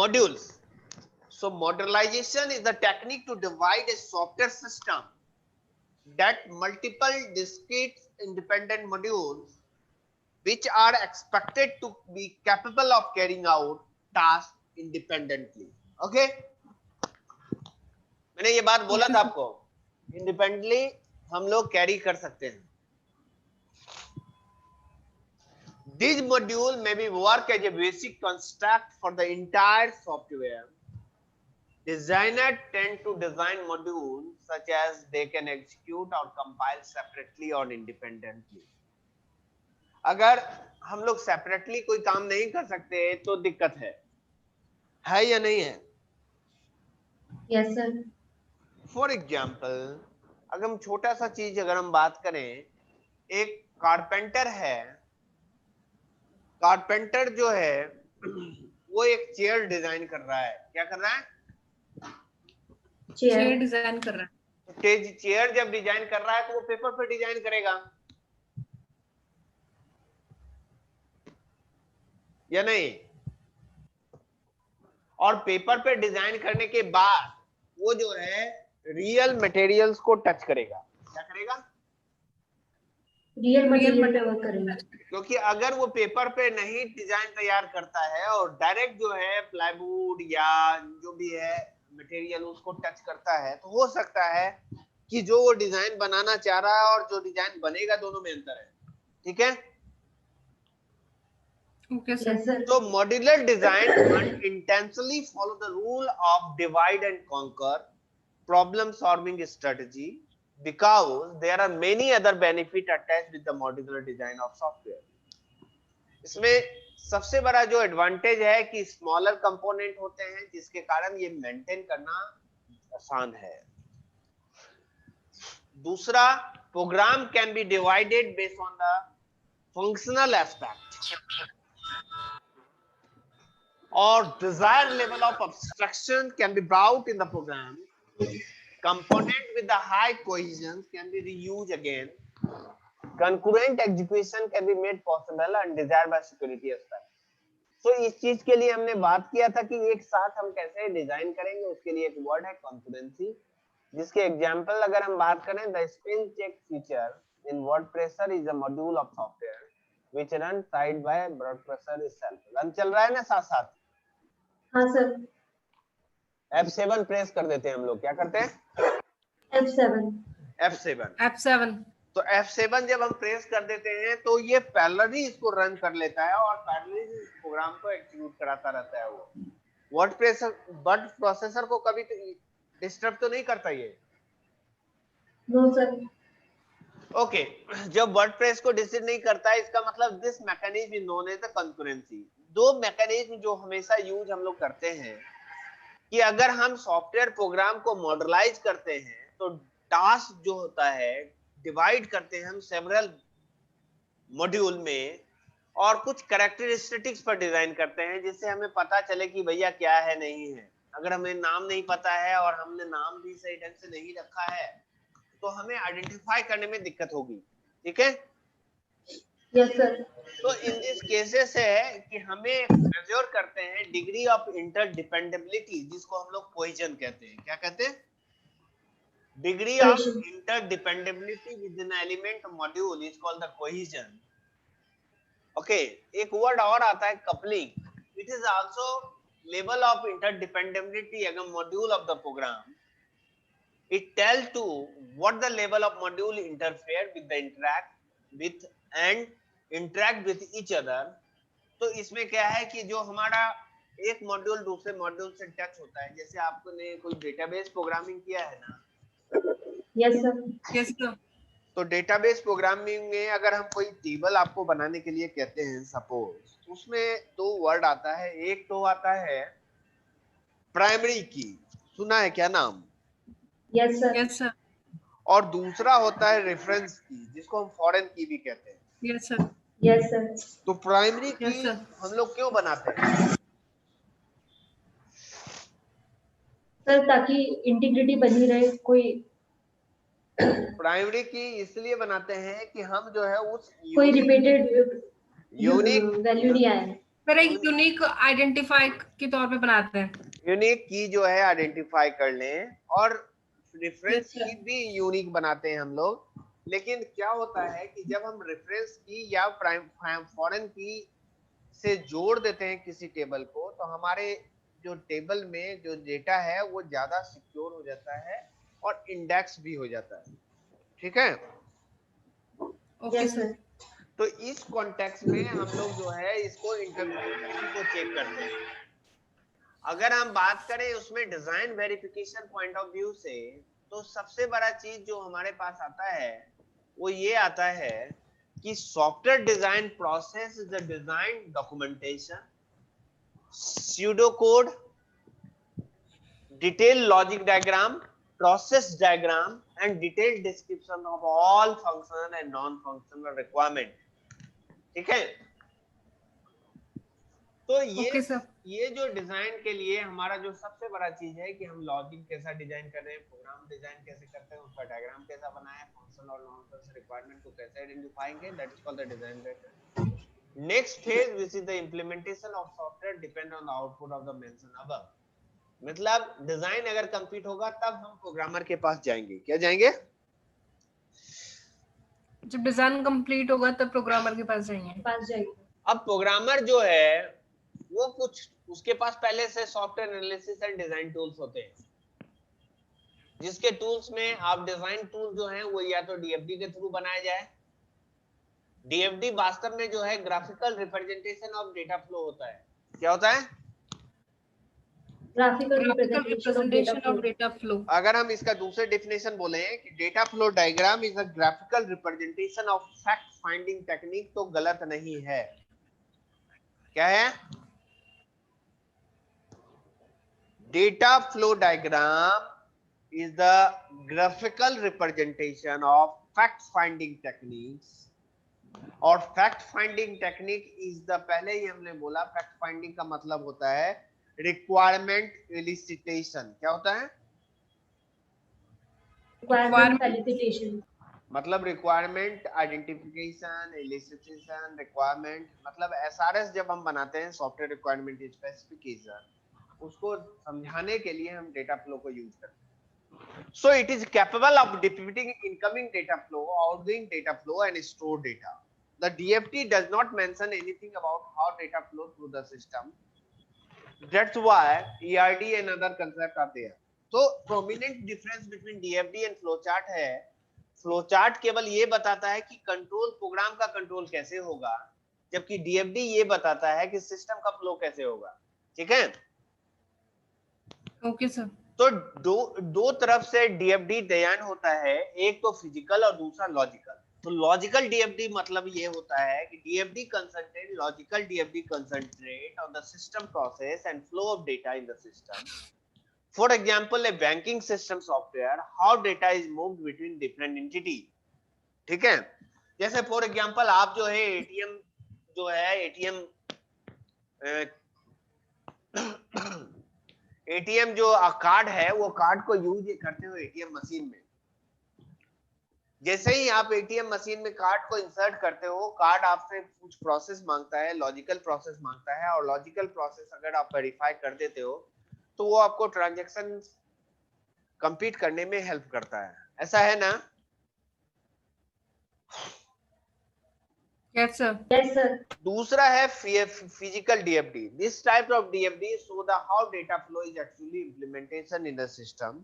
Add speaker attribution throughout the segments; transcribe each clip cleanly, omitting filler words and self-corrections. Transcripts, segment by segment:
Speaker 1: modules. So modularization is the technique to divide a software system that multiple discrete independent modules which are expected to be capable of carrying out tasks independently. Okay, मैंने ये बात बोला था आपको, independently हम लोग carry कर सकते हैं. These modules may be work as a basic construct for the entire software. Designers tend to design modules such as they can execute or compile separately or independently. अगर हम लोग सेपरेटली कोई काम नहीं कर सकते तो दिक्कत है या नहीं है?
Speaker 2: Yes sir.
Speaker 1: फॉर एग्जाम्पल अगर हम छोटा सा चीज अगर हम बात करें, एक कारपेंटर है, कारपेंटर जो है वो एक चेयर डिजाइन कर रहा है. क्या कर रहा है?
Speaker 2: चेयर डिजाइन कर रहा है.
Speaker 1: चेयर जब डिजाइन कर रहा है तो वो पेपर पे डिजाइन करेगा या नहीं? और पेपर पे डिजाइन करने के बाद वो जो है रियल मटेरियल्स को टच करेगा. क्या करेगा?
Speaker 2: रियल मटेरियल पे वर्क करेगा.
Speaker 1: क्योंकि अगर वो पेपर पे नहीं डिजाइन तैयार करता है और डायरेक्ट जो है प्लाईवुड या जो भी है मटेरियल उसको टच करता है, तो हो सकता है कि जो वो डिजाइन बनाना चाह रहा है और जो डिजाइन बनेगा दोनों में अंतर है. ठीक है?
Speaker 2: Okay sir.
Speaker 1: So modular design intentionally follow the rule of divide and conquer problem solving strategy because there are many other benefits attached with the modular design of software. इसमें सबसे बड़ा जो एडवांटेज है कि स्मॉलर कंपोनेंट होते हैं जिसके कारण ये मेंटेन करना आसान है. दूसरा, program can be divided based on the functional aspect or desired level of abstraction can be brought in the program. Component with the high cohesion can be reused again. Concurrent execution can be made possible and desired by security aspect. So इस चीज के लिए हमने बात किया था कि एक साथ हम कैसे डिजाइन करेंगे, उसके लिए एक वर्ड है concurrency, जिसके एग्जांपल अगर हम बात करें, the spell check feature in WordPress is a module of software which run side by WordPress itself. Run चल रहा है ना साथ साथ?
Speaker 2: हाँ सर.
Speaker 1: F7 प्रेस कर देते हैं हम लोग. क्या करते हैं? F7. तो F7 जब हम प्रेस कर देते हैं तो ये पैरेलली इसको रन कर लेता है और पैरेलली इस प्रोग्राम को एग्जीक्यूट कराता रहता है. वो वर्ड प्रोसेसर को कभी डिस्टर्ब तो नहीं करता ये?
Speaker 2: No sir.
Speaker 1: ओके, जब वर्डप्रेस को डिस्टर्ब नहीं करता है इसका मतलब this mechanism is known as the concurrency. दो मैकेनिज्म जो हमेशा यूज हम लोग करते हैं कि अगर हम सॉफ्टवेयर प्रोग्राम को मॉडलाइज करते हैं तो टास्क जो होता है डिवाइड करते हैं हम सेवरल मॉड्यूल में और कुछ कैरेक्टरिस्टिक्स पर डिजाइन करते हैं जिससे हमें पता चले कि भैया क्या है नहीं है. अगर हमें नाम नहीं पता है और हमने नाम भी सही ढंग से नहीं रखा है तो हमें आइडेंटिफाई करने में दिक्कत होगी. ठीक है?
Speaker 2: Yes sir.
Speaker 1: तो इन दिस केसेस है कि हमें मेजर करते हैं डिग्री ऑफ इंटरडिपेंडेबिलिटी, जिसको हम लोग कोहेजन कहते हैं. क्या कहते हैं? Degree of interdependability with an element module is called the cohesion. Okay, एक वर्ड और आता है coupling. It is also level of interdependability against module of the program. It tells to what the level of module interfere with the interact with each other. तो इसमें क्या है कि जो हमारा एक मॉड्यूल दूसरे मॉड्यूल से टच होता है, जैसे आपने कोई डेटाबेस प्रोग्रामिंग किया है ना?
Speaker 2: Yes sir. Yes sir.
Speaker 1: तो डेटाबेस प्रोग्रामिंग में अगर हम कोई टेबल आपको बनाने के लिए कहते हैं सपोज, उसमें दो वर्ड आता है. एक तो आता है प्राइमरी की, सुना है क्या नाम?
Speaker 2: Yes sir. Yes sir.
Speaker 1: और दूसरा होता है रेफरेंस की, जिसको हम फॉरेन की भी कहते हैं.
Speaker 2: Yes sir. Yes sir.
Speaker 1: तो प्राइमरी की हम लोग क्यों बनाते हैं
Speaker 2: सर? ताकि इंटीग्रिटी बनी रहे. कोई
Speaker 1: प्राइमरी की इसलिए बनाते हैं कि हम जो है उस
Speaker 2: कोई रिपीटेड
Speaker 1: यूनिक
Speaker 2: वैल्यू नहीं आए.
Speaker 3: फिर एक यूनिक आइडेंटिफाई के तौर पे बनाते हैं।
Speaker 1: यूनिक की जो है आइडेंटिफाई कर लें, और रेफरेंस
Speaker 2: Yes, sir.
Speaker 1: की भी यूनिक बनाते हैं हम लोग। लेकिन क्या होता है कि जब हम रेफरेंस की या फॉरेन की से जोड़ देते हैं किसी टेबल को, तो हमारे जो टेबल में जो डेटा है वो ज्यादा सिक्योर हो जाता है और इंडेक्स भी हो जाता है। ठीक है,
Speaker 3: ओके
Speaker 2: Yes,
Speaker 3: सर।
Speaker 2: sir.
Speaker 1: तो इस कॉन्टेक्स्ट में हम लोग जो है इसको इंटरप्रिटेबिलिटी को चेक करते हैं। अगर हम बात करें उसमें design verification point of view से, तो सबसे बड़ा चीज जो हमारे पास आता है वो ये आता है कि software design process is the design documentation, pseudo code, detail logic diagram, process diagram and detail description of all functional and non functional requirement. ठीक है, तो
Speaker 3: ओके सर।
Speaker 1: ये जो डिजाइन के लिए हमारा जो सबसे बड़ा चीज है कि हम लॉजिक कैसा डिजाइन कर रहे हैं, प्रोग्राम डिजाइन कैसे करते हैं, उसका डायग्राम कैसा बनाए, फंक्शन और नॉन फंक्शनल रिक्वायरमेंट को कैसे आइडेंटिफाएंगे, that is called the design vector. Next phase which is the implementation of software depend on the output of the mention above. मतलब डिजाइन अगर कंप्लीट होगा तब हम प्रोग्रामर के पास जाएंगे। क्या जाएंगे?
Speaker 3: जब डिजाइन कंप्लीट होगा तब प्रोग्रामर के पास जाएंगे।
Speaker 1: अब प्रोग्रामर जो है वो कुछ उसके पास पहले से software analysis and design tools होते हैं, जिसके टूल्स में आप डिजाइन टूल जो है वो या तो डीएफडी के थ्रू बनाया जाए। डीएफडी वास्तव में जो है graphical representation of data flow होता है। क्या होता है?
Speaker 2: Graphical representation of data flow.
Speaker 1: अगर हम इसका दूसरे डेफिनेशन बोले कि data flow diagram is a graphical representation of fact finding technique, तो गलत नहीं है। क्या है? Data flow diagram is the graphical representation of fact finding techniques, और fact finding technique is the, पहले ही हमने बोला fact finding का मतलब होता है requirement elicitation। क्या होता है?
Speaker 2: Requirement elicitation.
Speaker 1: मतलब रिक्वायरमेंट आइडेंटिफिकेशन, एलिसिटेशन, रिक्वायरमेंट, मतलब एसआरएस जब हम बनाते हैं सॉफ्टवेयर रिक्वायरमेंट स्पेसिफिकेशन, उसको समझाने के लिए हम डेटा फ्लो को यूज करते हैं। So it is capable of depicting incoming data flow, outgoing data flow and stored data. The DFT does not mention anything about how data flow through the system. That's why ERD and other concepts are there. So prominent difference between DFD and flowchart है, flowchart केवल ये बताता है कि control programme का control कैसे होगा, जबकि DFD ये बताता है कि सिस्टम का फ्लो कैसे होगा। ठीक है,
Speaker 3: ओके सर।
Speaker 1: तो दो तरफ से डीएफडी डिजाइन होता है, एक तो फिजिकल और दूसरा लॉजिकल। तो लॉजिकल डीएफडी मतलब ये होता है कि DFD concentrate, logical DFD concentrate on the system process and flow of data in the system. For example A banking system software, how data is moved between different entity. ठीक है, जैसे for example आप जो है ATM जो है ATM जो card है वो कार्ड को यूज करते हो एटीएम मशीन में। जैसे ही आप एटीएम मशीन में कार्ड को इंसर्ट करते हो, कार्ड आपसे कुछ प्रोसेस मांगता है, लॉजिकल प्रोसेस मांगता है, और लॉजिकल प्रोसेस अगर आप वेरीफाई कर देते हो तो वो आपको ट्रांजैक्शन कंप्लीट करने में हेल्प करता है। ऐसा है ना?
Speaker 3: Yes sir.
Speaker 2: Yes, sir.
Speaker 1: दूसरा है physical DFD. This type of DFD show the how data flow is actually implementation in the system.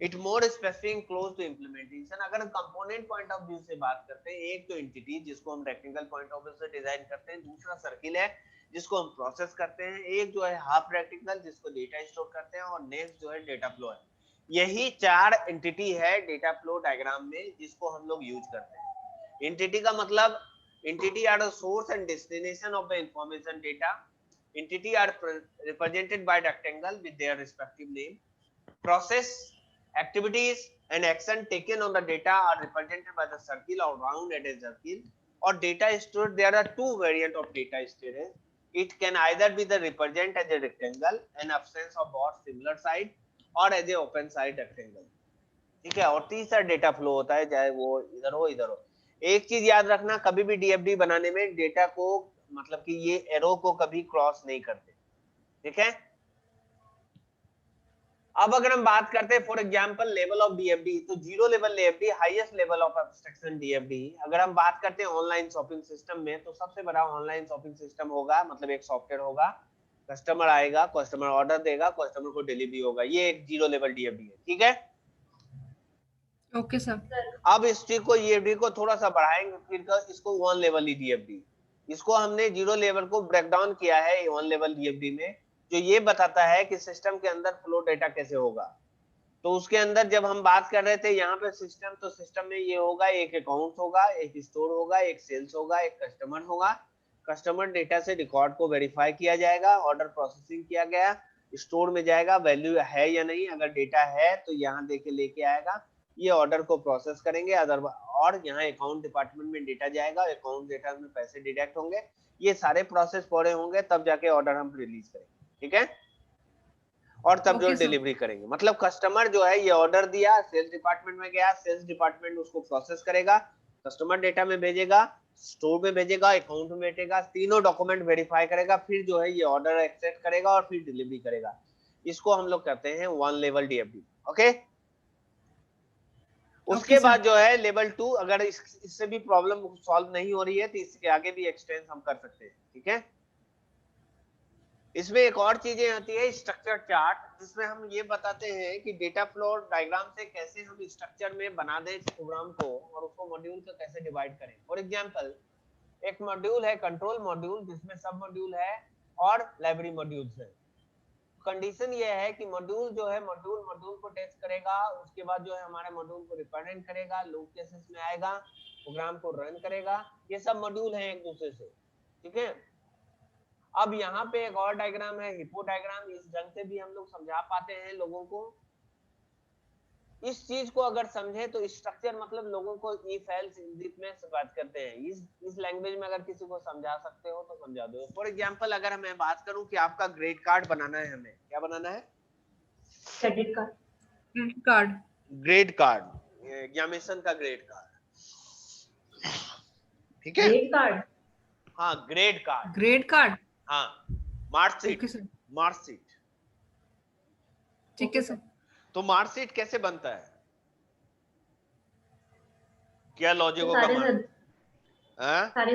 Speaker 1: It more specific close to implementation. अगर हम कंपोनेंट पॉइंट ऑफ व्यू से बात करते हैं, एक तो एंटिटी जिसको हम रेक्टेंगल पॉइंट ऑफ व्यू से डिजाइन करते हैं, दूसरा सर्किल है जिसको हम प्रोसेस करते हैं, एक जो है हाफ रेक्टेंगल जिसको डेटा स्टोर करते हैं, और नेक्स्ट जो है डेटा फ्लो है। यही चार एंटिटी है डेटा फ्लो डायग्राम में जिसको हम लोग यूज करते हैं। एंटिटी का मतलब entity are the source and destination of the information data. Entity are represented by rectangle with their respective name. Process, activities and action taken on the data are represented by the circle or round at a circle. Or data stored, there are two variant of data storage. It can either be the represent as a rectangle, an absence of both similar side, or as a open side rectangle. ठीक है, और तीसरा data flow होता है, चाहे वो इधर हो इधर हो। एक चीज याद रखना, कभी भी डीएफडी बनाने में डेटा को मतलब कि ये एरो को कभी क्रॉस नहीं करते, ठीक है। अब अगर हम बात करते हैं for example level of DFD, तो zero level DFD highest level of abstraction DFD. अगर हम बात करते हैं ऑनलाइन शॉपिंग सिस्टम में, तो सबसे बड़ा ऑनलाइन शॉपिंग सिस्टम होगा, मतलब एक सॉफ्टवेयर होगा, कस्टमर आएगा, कस्टमर ऑर्डर देगा, कस्टमर को डिलीवरी होगा, ये एक जीरो लेवल डीएफडी है, ठीक है।
Speaker 3: Okay sir.
Speaker 1: अब इस चीज को डीएफडी को थोड़ा सा बढ़ाएंगे, फिर इसको वन लेवल डीएफडी, इसको हमने जीरो लेवल को ब्रेक डाउन किया है वन लेवल डीएफडी में, जो ये बताता है कि सिस्टम के अंदर फ्लो डेटा कैसे होगा। तो उसके अंदर जब हम बात कर रहे थे यहाँ पे सिस्टम, तो सिस्टम में ये होगा, एक अकाउंट होगा, एक स्टोर होगा, एक सेल्स होगा, एक कस्टमर होगा। कस्टमर डेटा से रिकॉर्ड को वेरीफाई किया जाएगा, ऑर्डर प्रोसेसिंग किया गया, स्टोर में जाएगा, वैल्यू है या नहीं, अगर डेटा है तो यहाँ देके लेके आएगा, ये ऑर्डर को प्रोसेस करेंगे, अदर और यहाँ अकाउंट डिपार्टमेंट में डेटा जाएगा, अकाउंट डेटा में पैसे डिडक्ट होंगे, ये सारे प्रोसेस पूरे होंगे, तब जाके ऑर्डर हम रिलीज करेंगे, ठीक है। और तब जो डिलीवरी करेंगे, मतलब कस्टमर जो है ये ऑर्डर दिया, सेल्स डिपार्टमेंट में गया, सेल्स डिपार्टमेंट उसको प्रोसेस करेगा, कस्टमर डेटा में भेजेगा, स्टोर में भेजेगा, अकाउंट में भेजेगा, तीनों डॉक्यूमेंट वेरीफाई करेगा, फिर जो है ये ऑर्डर एक्सेप्ट करेगा और फिर डिलीवरी करेगा। इसको हम लोग कहते हैं वन लेवल डीएफडी, ओके। उसके बाद जो है लेवल 2, अगर इससे भी प्रॉब्लम सॉल्व नहीं हो रही है तो इसके आगे भी एक्सटेंड हम कर सकते हैं, ठीक है। इसमें एक और चीजें आती है स्ट्रक्चर चार्ट, जिसमें हम ये बताते हैं कि डेटा फ्लो डायग्राम से कैसे हम स्ट्रक्चर में बना दें प्रोग्राम को और उसको मॉड्यूल को कैसे डिवाइड करें। फॉर एग्जांपल एक मॉड्यूल है कंट्रोल मॉड्यूल, जिसमें सब मॉड्यूल है और लाइब्रेरी मॉड्यूल्स है। कंडीशन ये है कि मॉड्यूल जो है मॉड्यूल को टेस्ट करेगा, उसके बाद जो है हमारे मॉड्यूल को रिप्रेजेंट करेगा, लूप केसेस में आएगा, प्रोग्राम को रन करेगा, ये सब मॉड्यूल हैं एक दूसरे से, ठीक है। अब यहाँ पे एक और डायग्राम है हिप्पो डायग्राम, इस ढंग से भी हम लोग समझा पाते हैं लोगों को। इस चीज को अगर समझे तो स्ट्रक्चर मतलब लोगों को इफ एल्स इफ में से बात करते हैं, इस लैंग्वेज में अगर किसी को समझा सकते हो तो समझा दो। फॉर एग्जांपल अगर मैं बात करूं कि आपका ग्रेड कार्ड बनाना है, हमें क्या बनाना है?
Speaker 2: Credit card.
Speaker 3: Credit card.
Speaker 1: Grade card, examination का ग्रेड कार्ड, ठीक है।
Speaker 2: Grade card.
Speaker 1: हाँ ग्रेड कार्ड।
Speaker 3: Grade card.
Speaker 1: हाँ मार्कशीट, मार्कशीट,
Speaker 3: ठीक है सर।
Speaker 1: तो मार्कशीट कैसे बनता है, क्या लॉजिक होगा?
Speaker 2: सारे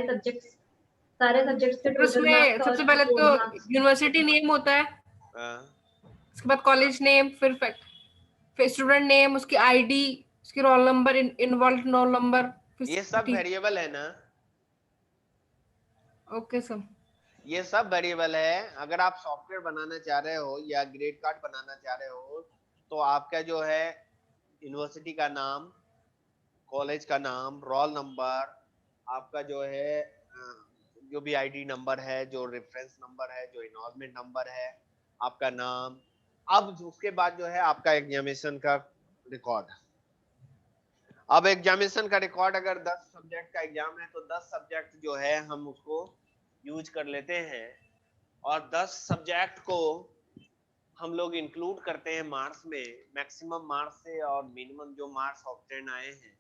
Speaker 2: सब्जेक्ट्स के
Speaker 3: उसमें सबसे पहले तो यूनिवर्सिटी नेम होता है, उसके बाद कॉलेज नेम, फिर स्टूडेंट नेम, उसकी आईडी, उसकी roll number, involve roll number,
Speaker 1: ये सब वेरिएबल है ना?
Speaker 3: Okay sir.
Speaker 1: ये सब वेरिएबल है। अगर आप सॉफ्टवेयर बनाना चाह रहे हो या ग्रेड कार्ड बनाना चाह रहे हो, तो आपका जो है यूनिवर्सिटी का नाम, कॉलेज का नाम, रोल नंबर, आपका जो है जो भी आईडी नंबर है, जो रेफरेंस नंबर है, जो एनरोलमेंट नंबर है, आपका नाम। अब उसके बाद जो है आपका एग्जामिनेशन का रिकॉर्ड। अब एग्जामिनेशन का रिकॉर्ड, अगर 10 सब्जेक्ट का एग्जाम है तो 10 सब्जेक्ट जो है हम उसको यूज कर लेते हैं, और 10 सब्जेक्ट को हम लोग इंक्लूड करते हैं मार्क्स में, मैक्सिमम मार्क्स से और मिनिमम जो मार्क्स ऑब्टेन आए हैं,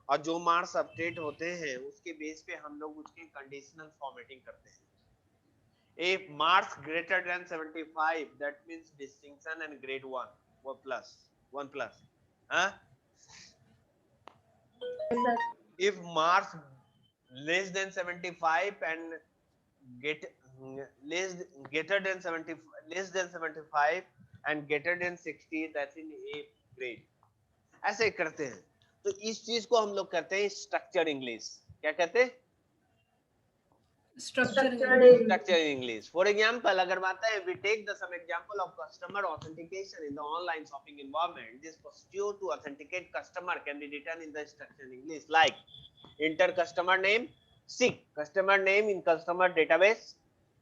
Speaker 1: और जो मार्क्स अपडेट होते हैं उसके बेस पे हम लोग उसकी कंडीशनल फॉर्मेटिंग करते हैं। If marks greater than 75, that means distinction and grade 1 or plus 1 plus. Huh?
Speaker 2: Yes,
Speaker 1: if marks less than 75 and greater than 75 and greater than 60, that's in A grade. ऐसे करते हैं। तो इस चीज को हम लोग करते हैं स्ट्रक्चर इंग्लिश। क्या कहते हैं? Structure in English. For example, अगर बात है, we take the some example of customer authentication in the online shopping environment. This procedure to authenticate customer can be written in the structure in English, like enter customer name, seek customer name in customer database.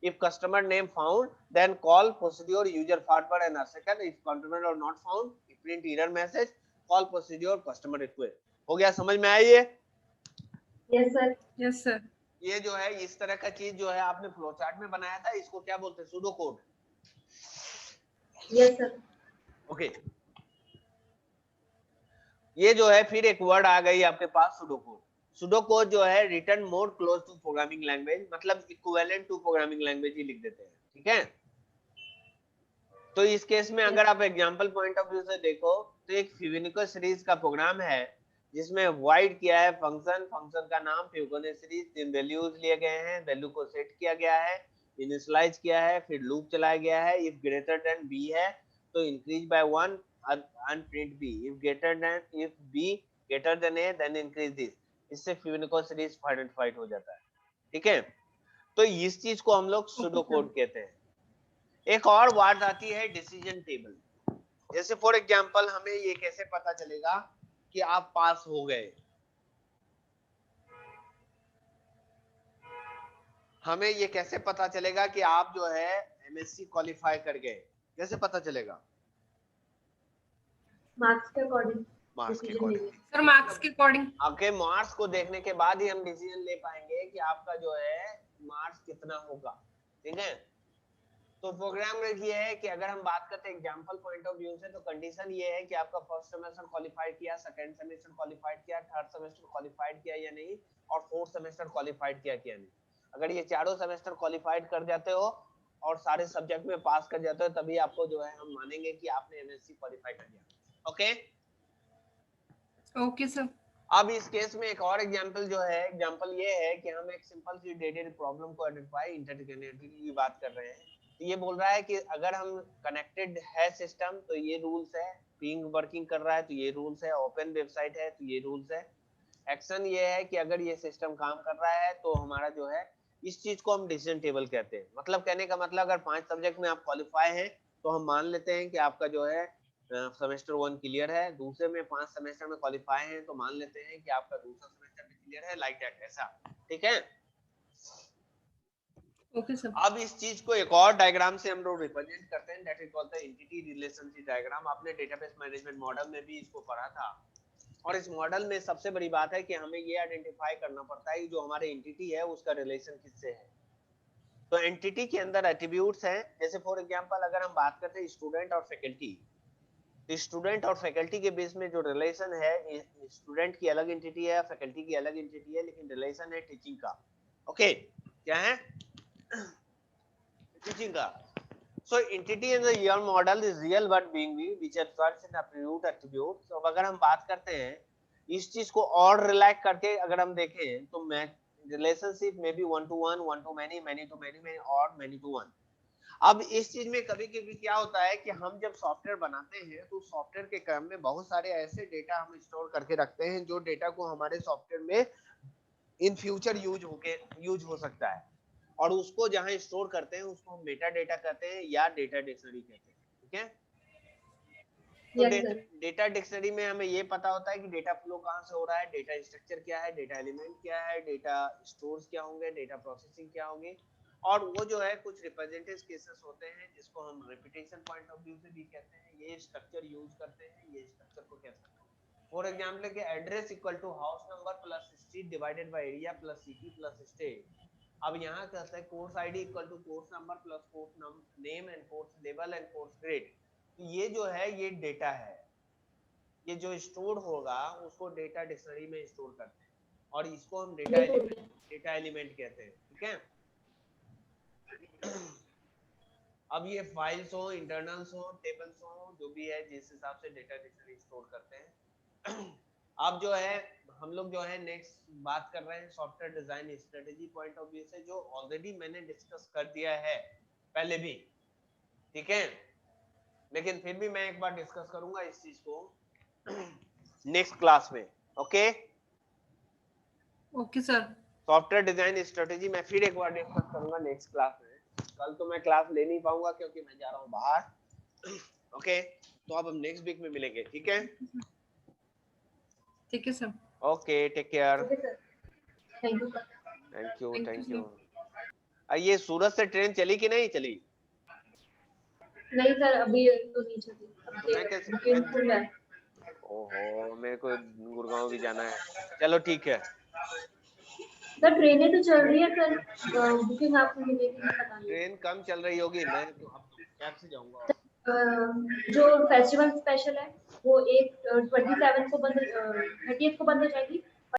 Speaker 1: If customer name found, then call procedure user forward and a second. If customer are not found, print error message, call procedure customer request. हो गया, समझ में आई ये?
Speaker 2: Yes sir.
Speaker 3: Yes sir.
Speaker 1: ये जो है इस तरह का चीज जो है आपने फ्लो चार्ट में बनाया था, इसको क्या बोलते हैं? Pseudo code.
Speaker 2: Yes sir.
Speaker 1: Okay, ये जो है फिर एक वर्ड आ गई आपके पास सूडो कोड। सुडो कोड जो है written more close to programming language, मतलब इक्विवेलेंट टू प्रोग्रामिंग लैंग्वेज ही लिख देते हैं, ठीक है। तो इस केस में अगर आप एग्जांपल पॉइंट ऑफ व्यू से देखो तो एक फिबोनाची सीरीज का प्रोग्राम है जिसमें वाइड किया है फंक्शन, फंक्शन का नाम फिबोनाची सीरीज, 3 वैल्यूज लिए गए हैं, वैल्यू को सेट किया गया है, इनिशियलाइज किया है, फिर लूप चलाया गया है। इफ ग्रेटर देन बी है तो increase by 1 and print B, if B greater than A then increase this. इससे फिबोनाची सीरीज आइडेंटिफाइड हो जाता है, ठीक है। तो इस चीज को हम लोग सुडो कोड कहते हैं। एक और बात आती है डिसीजन टेबल। जैसे फॉर एग्जांपल हमें ये कैसे पता चलेगा कि आप पास हो गए, हमें ये कैसे पता चलेगा कि आप जो है एमएससी क्वालिफाई कर गए, कैसे पता चलेगा?
Speaker 2: मार्क्स के अकॉर्डिंग।
Speaker 1: मार्क्स के अकॉर्डिंग
Speaker 3: सर, मार्क्स के अकॉर्डिंग।
Speaker 1: आपके मार्क्स को देखने के बाद ही हम डिसीजन ले पाएंगे कि आपका जो है मार्क्स कितना होगा, ठीक है। तो प्रोग्राम में ये है कि अगर हम बात करते हैं एग्जांपल पॉइंट ऑफ व्यू से, तो कंडीशन ये है कि आपका फर्स्ट सेमेस्टर क्वालिफाइड किया, सेकंड सेमेस्टर क्वालिफाइड किया, थर्ड सेमेस्टर क्वालिफाइड किया या नहीं, और फोर्थ सेमेस्टर क्वालिफाइड किया क्या नहीं। अगर ये चारों सेमेस्टर क्वालिफाइड कर जाते हो और सारे सब्जेक्ट में पास कर जाते हो, तभी आपको जो है हम मानेंगे कि आपने एमएससी क्वालिफाई कर दिया। Okay
Speaker 3: okay sir.
Speaker 1: अब इस केस में एक और एग्जांपल जो है, एग्जांपल ये है कि हम एक सिंपल सी डेटेड प्रॉब्लम को आइडेंटिफाई इंटरकनेक्टिविटी की बात कर रहे हैं। तो ये बोल रहा है कि अगर हम कनेक्टेड है सिस्टम तो ये रूल्स है, पिंग वर्किंग कर रहा है तो ये रूल्स है, ओपन वेबसाइट है तो ये रूल्स है। एक्शन ये है कि अगर ये सिस्टम काम कर रहा है तो हमारा जो है इस चीज को हम डिसीजन टेबल कहते हैं। मतलब कहने का मतलब अगर 5 सब्जेक्ट में आप क्वालिफाई हैं तो हम मान लेते हैं कि आपका जो है सेमेस्टर 1 क्लियर है, दूसरे में 5 सेमेस्टर में क्वालिफाई हैं तो मान लेते हैं कि आपका दूसरा सेमेस्टर में क्लियर है, लाइक दैट, ऐसा, ठीक है।
Speaker 3: Okay sir.
Speaker 1: अब इस चीज को एक और डायग्राम से हम लोग रिप्रेजेंट करते हैं, that is called the entity relationship diagram. आपने डेटाबेस मैनेजमेंट मॉडल में भी इसको पढ़ा था। और इस मॉडल में सबसे बड़ी बात है कि हमें ये आइडेंटिफाई करना पड़ता है कि जो हमारे एंटिटी है उसका रिलेशन किससे है। तो एंटिटी के अंदर एट्रीब्यूट्स हैं, जैसे फॉर एग्जांपल अगर हम बात करते हैं स्टूडेंट और फैकल्टी, तो स्टूडेंट और फैकल्टी के बीच में जो रिलेशन है, स्टूडेंट की अलग एंटिटी है, फैकल्टी की अलग एंटिटी है, लेकिन रिलेशन है टीचिंग का। ओके, क्या है? टीचिंग का। So entity in the ER model is real word being which occurs in attribute. So अगर हम बात करते हैं इस चीज को और रिलैक्स करके अगर हम देखें तो मैं रिलेशनशिप में भी 1 to 1, 1 to many, many to many और many to 1। अब इस चीज में कभी कभी क्या होता है कि हम जब सॉफ्टवेयर बनाते हैं तो सॉफ्टवेयर के क्रम में बहुत सारे ऐसे डेटा हम स्टोर करके रखते हैं जो डेटा को हमारे सॉफ्टवेयर में इन फ्यूचर यूज हो सकता है, और उसको जहां स्टोर करते हैं उसको हम मेटा डेटा कहते हैं या डेटा डिक्शनरी कहते हैं, ठीक है। तो डेटा डिक्शनरी में हमें ये पता होता है कि डेटा फ्लो कहां से हो रहा है, डेटा स्ट्रक्चर क्या है, डेटा एलिमेंट क्या है, डेटा स्टोर्स क्या होंगे, डेटा प्रोसेसिंग क्या होगी, और वो जो है कुछ रिप्रेजेंटेटिव केसेस होते हैं जिसको हम रिपीटेशन पॉइंट ऑफ व्यू से भी कहते हैं। ये स्ट्रक्चर यूज करते हैं, ये स्ट्रक्चर को कहते हैं। फॉर एग्जांपल के address equal to house number plus street divided by area plus city plus state. अब यहाँ कहते हैं course ID equal to course number plus course name and course level and course grade. ये जो है ये data है, ये जो स्टोर होगा उसको डेटा डिक्शनरी में स्टोर करते हैं और इसको हम डेटा एलिमेंट कहते हैं, ठीक है। अब ये फाइल्स हो, इंटरनल्स हो, टेबल्स हो, जो भी है जिस हिसाब से डेटा डिक्शनरी स्टोर करते हैं। अब जो है हम लोग जो है नेक्स्ट बात कर रहे हैं software design strategy point of view से, जो ऑलरेडी मैंने डिस्कस कर दिया है पहले भी, ठीक है, लेकिन फिर भी मैं एक बार डिस्कस करूंगा इस चीज को नेक्स्ट क्लास में। Okay
Speaker 3: okay sir.
Speaker 1: Software design strategy मैं फिर एक बार डिस्कस करूंगा नेक्स्ट क्लास में। कल तो मैं क्लास ले नहीं पाऊंगा क्योंकि मैं जा रहा हूं बाहर। ओके, तो अब हम नेक्स्ट वीक में मिलेंगे, ठीक है।
Speaker 3: ठीक है sir.
Speaker 1: Okay, take care.
Speaker 2: Thank you.
Speaker 1: ये सूरत से ट्रेन चली कि नहीं चली?
Speaker 2: नहीं सर, अभी तो नहीं चली।
Speaker 1: ओहो, मेरे को गुड़गांव भी जाना है। चलो ठीक है
Speaker 2: सर, ट्रेनें तो चल रही है सर, बुकिंग आपको मिलेगी पता नहीं।
Speaker 1: ट्रेन कम चल रही होगी, मैं तो अब कैब से जाऊंगा।
Speaker 2: जो फेस्टिवल स्पेशल है वो 27 को बंद 30th को बंद हो जाएगी।